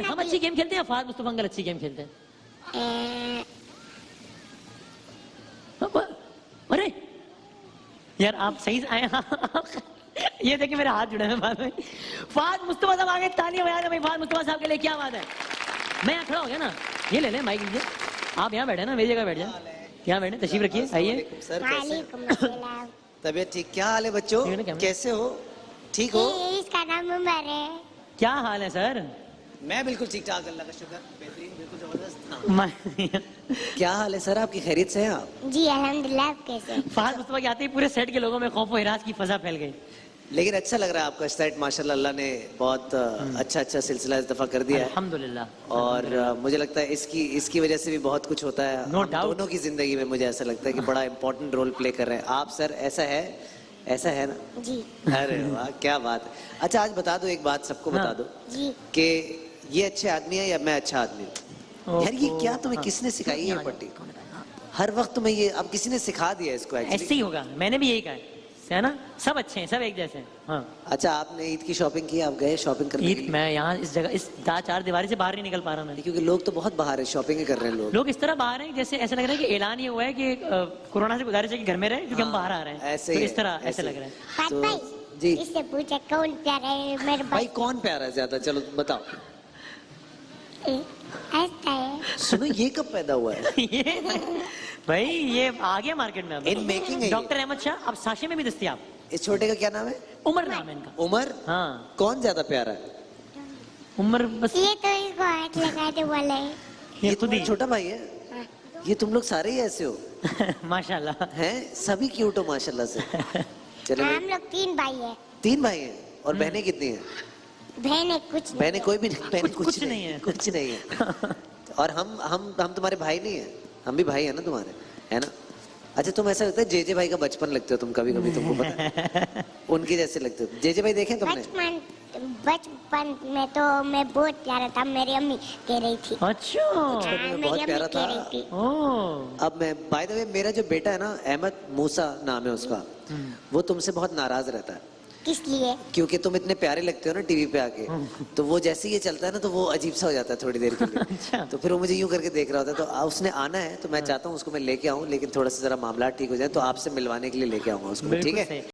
हम अच्छी गेम खेलते हैं, फहद मुस्तफा अंकल अच्छी गेम खेलते हैं? अरे यार आप सही से आए। ये देखिए मेरे हाथ जुड़े हैं बाद में। फहद मुस्तफा साहब आगे, तालियां बजा रहे फहद मुस्तफा साहब के लिए, क्या बात है। मैं यहाँ खड़ा हो गया ना, ये ले लें माइक लीजिए, आप यहाँ बैठे ना, मेरी जगह बैठ जाए, यहाँ बैठे, तशरीफ रखिए, आइए। सर तबीयत ठीक? क्या हाल है बच्चों, कैसे हो, ठीक हो? इसका नाम उमर है। क्या हाल है सर? मैं बिल्कुल ठीक ठाक, अल्लाह का शुक्र, बेहतरीन, बिल्कुल जबरदस्त। क्या हाल है सर, आपकी खैरियत से हैं आप? जी अल्हम्दुलिल्लाह। आप कैसे? फहद मुस्तफा के आते ही पूरे सेट के लोगों में खौफ व हिरास की फजा फैल गई। लेकिन अच्छा लग रहा है आपका सेट, माशाल्लाह, अल्लाह ने बहुत अच्छा सिलसिला इस दफा कर दिया है, अल्हम्दुलिल्लाह। और मुझे लगता है इसकी वजह से भी बहुत कुछ होता है No doubt। दोनों की जिंदगी में। मुझे ऐसा लगता है कि बड़ा इंपॉर्टेंट रोल प्ले कर रहे हैं आप सर, ऐसा है ना? जी। अरे वाह, क्या बात है। अच्छा आज बता दो एक बात, सबको बता दो जी कि ये अच्छे आदमी है या मैं अच्छा आदमी हूँ? यार ये क्या तुम्हें किसने सिखाई है पट्टी? हर वक्त तुम्हें ये, अब किसी ने सिखा दिया इसको ऐसे ही होगा, मैंने भी यही कहा है ना, सब अच्छे हैं, सब एक जैसे हैं। हाँ। अच्छा आपने ईद की शॉपिंग की, आप गए शॉपिंग करने? ईद मैं यहाँ इस जगह, इस चार दीवारी से बाहर नहीं निकल पा रहा मैं, क्योंकि लोग तो बहुत बाहर है, शॉपिंग कर रहे हैं लोग इस तरह बाहर हैं जैसे ऐसा लग रहा है कि ऐलान ये हुआ है कि कोरोना से गुजारिश है कि घर में रहे, क्योंकि हम बाहर आ रहे हैं, ऐसे तो ही इस तरह है, ऐसे लग रहा है। फहद तो- भाई जी इससे पूछे कौन प्यारा है मेरे भाई, कौन प्यारा है ज्यादा, चलो बताओ। ऐसा है। सुनो ये कब पैदा हुआ है? ये भाई ये आ गया मार्केट में अब। In making है ये। डॉक्टर अहमद शाह अब साशे में भी दस्तियाब। इस छोटे का क्या नाम है? उमर नाम है इनका। उमर? हाँ कौन ज्यादा प्यारा है? उमर बस ये तो इसको हाथ लगाने वाला है। ये खुद ही तुम्हारा छोटा भाई है? हाँ। ये तुम लोग सारे ही ऐसे हो माशाल्लाह। हैं? सभी क्यूट हो माशाल्लाह से। चलो हम लोग 3 भाई है। 3 भाई हैं और बहनें कितनी हैं? बहने कुछ नहीं। बहनें कोई भी नहीं, बहनें कुछ नहीं है। कुछ नहीं है। और हम तुम्हारे भाई नहीं है, हम भी भाई है ना तुम्हारे, है ना? अच्छा तुम ऐसा लगता है जेजे भाई का बचपन लगते हो तुम, कभी कभी तुमको पता है? उनके जैसे लगते हो। जेजे भाई देखे तुमने? बचपन में तो मैं बहुत प्यारा था, मेरी अम्मी कह रही थी। अच्छा हाँ, में मेरी बहुत अम्मी प्यारा कह था। रही थी। ओ अब मैं, बाय द वे, मेरा जो बेटा है ना, अहमद मूसा नाम है उसका, वो तुमसे बहुत नाराज रहता है किस लिए? क्योंकि तुम इतने प्यारे लगते हो ना टीवी पे आके, तो वो जैसे ही ये चलता है ना तो वो अजीब सा हो जाता है थोड़ी देर के लिए। अच्छा। तो फिर वो मुझे यूं करके देख रहा होता है, तो उसने आना है, तो मैं चाहता हूँ उसको मैं लेके आऊँ, लेकिन थोड़ा सा जरा मामला ठीक हो जाए, तो आपसे मिलवाने के लिए लेके आऊंगा उसको, ठीक बिल्कुल है? सही।